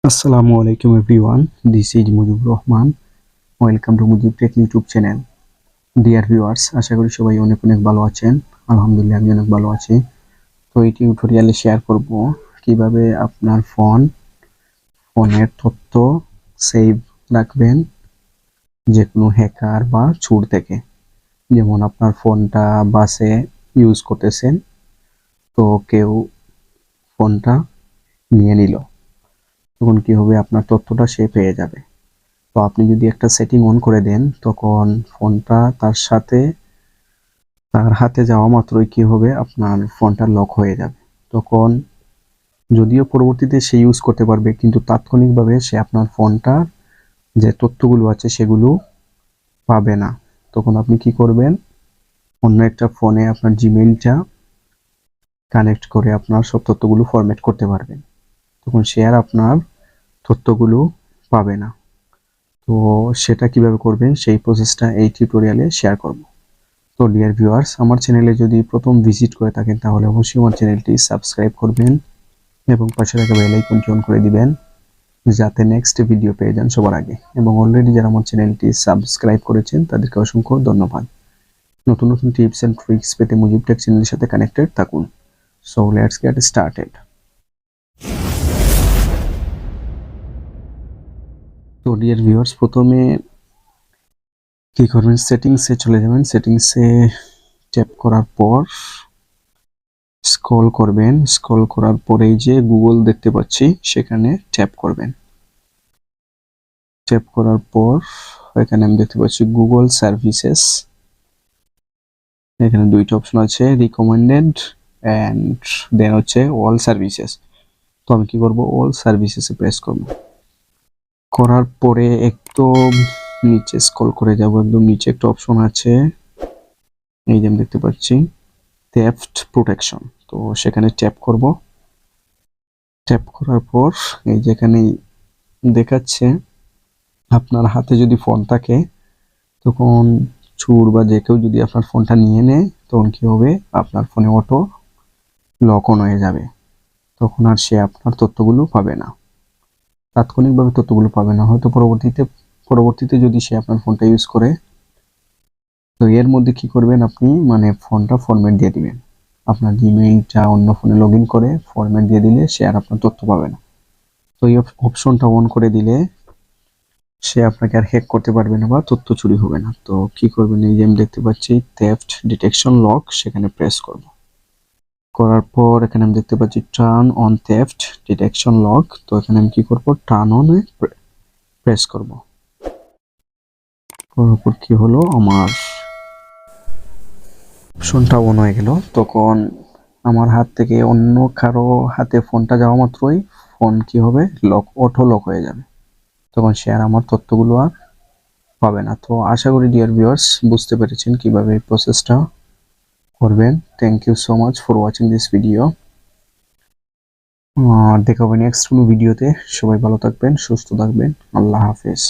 Assalamu alaikum everyone. This is Mujibur Rahman. Welcome to Mujib Tech YouTube channel. Dear viewers, আশা করি সবাই অনেক অনেক ভালো আছেন। আলহামদুলিল্লাহ আমি অনেক ভালো আছি। তো এই টিউটোরিয়ালে শেয়ার করব কিভাবে আপনার ফোনের তথ্য সেভ রাখবেন যে কোনো হ্যাকার বা চোর থেকে। যেমন আপনার ফোনটা বাসে ইউজ করতেছেন, তো কেউ ফোনটা নিয়ে নিল, তখন কি হবে, আপনার তথ্যটা সে পেয়ে যাবে। তো আপনি যদি একটা সেটিং অন করে দেন, তখন ফোনটা তার হাতে যাওয়া মাত্রই কি হবে, আপনার ফোনটা লক হয়ে যাবে। তখন যদিও পরবর্তীতে সে ইউজ করতে পারবে, কিন্তু তাৎক্ষণিকভাবে সে আপনার ফোনটার যে তথ্যগুলো আছে সেগুলো পাবে না। তখন আপনি কি করবেন, অন্য একটা ফোনে আপনার জিমেইলটা কানেক্ট করে আপনার সব তথ্যগুলো ফরম্যাট করতে পারবেন। তখন সে আর আপনার তথ্যগুলো পাবে না। তো সেটা কিভাবে করবেন সেই প্রসেসটা এই টিউটোরিয়ালে শেয়ার করব। তো ডিয়ার ভিউয়ার্স, আমার চ্যানেলে যদি প্রথম ভিজিট করে থাকেন তাহলে অবশ্যই আমার চ্যানেলটি সাবস্ক্রাইব করবেন এবং পাশে থাকা বেল আইকনটি অন করে দিবেন, যাতে নেক্সট ভিডিও পেয়ে যান সবার আগে। এবং অলরেডি যারা আমার চ্যানেলটি সাবস্ক্রাইব করেছেন তাদেরকে অসংখ্য ধন্যবাদ। নতুন নতুন টিপস এন্ড ট্রিক্স পেতে মুজিব টেক চ্যানেলের সাথে কানেক্টেড থাকুন। So let's get started. তো ডিয়ার ভিউয়ার্স, প্রথমে কি করবেন, সেটিংসে চলে যাবেন। সেটিংসে ট্যাপ করার পর স্ক্রল করবেন। স্ক্রল করার পরে এই যে গুগল দেখতে পাচ্ছি, সেখানে ট্যাপ করবেন। ট্যাপ করার পর এখানে আমি দেখতে পাচ্ছি গুগল সার্ভিসেস। এখানে দুইটা অপশন আছে, রিকমেন্ডেড এন্ড দেন হচ্ছে অল সার্ভিসেস। তো আমি কি করব, অল সার্ভিসেসে প্রেস করব। করার পরে একদম নিচে স্ক্রল করে যাব, একদম নিচে একটা অপশন আছে, এই যে আমি দেখতে পাচ্ছি থেফট প্রোটেকশন। তো সেখানে ট্যাপ করব। ট্যাপ করার পর এই যেখানে দেখাচ্ছে আপনার হাতে যদি ফোন থাকে, তখন চোর বা যে কেউ যদি আপনার ফোনটা নিয়ে নেয়, তখন কি হবে, আপনার ফোনে অটো লক অন হয়ে যাবে। তখন আর সে আপনার তথ্যগুলো পাবে না, তাৎক্ষণিকভাবে তথ্যগুলো পাবে না। হয়তো পরবর্তীতে যদি সে আপনার ফোনটা ইউজ করে, তো এর মধ্যে কি করবেন আপনি, মানে ফোনটা ফরম্যাট দিয়ে দিবেন। আপনার জিমেইলটা অন্য ফোনে লগ ইন করে ফরম্যাট দিয়ে দিলে সে আর আপনার তথ্য পাবে না। তো এই অপশনটা অন করে দিলে সে আপনাকে আর হ্যাক করতে পারবে না বা তথ্য চুরি হবে না। তো কি করবেন, এই যে আমি দেখতে পাচ্ছি থেফট ডিটেকশন লক, সেখানে প্রেস করব। করার পর এখানে আমি দেখতে পাচ্ছি turn on theft detection lock. তো এখানে আমি কি করব, টার্ন অন প্রেস করব। করার পর কি হলো, আমার অপশনটা অন হয়ে গেল। তখন আমার হাত থেকে অন্য কারো হাতে ফোনটা যাওয়া মাত্রই ফোন কি হবে, অটো লক হয়ে যাবে। তখন সে আর আমার তথ্যগুলো আর পাবে না। তো আশা করি ডিয়ার ভিউয়ার্স বুঝতে পেরেছেন কিভাবে এই প্রসেসটা করবেন। Thank you so much for watching this video. দেখা হবে নেক্সট কোনো ভিডিওতে। সবাই ভালো থাকবেন, সুস্থ থাকবেন। আল্লাহ হাফেজ।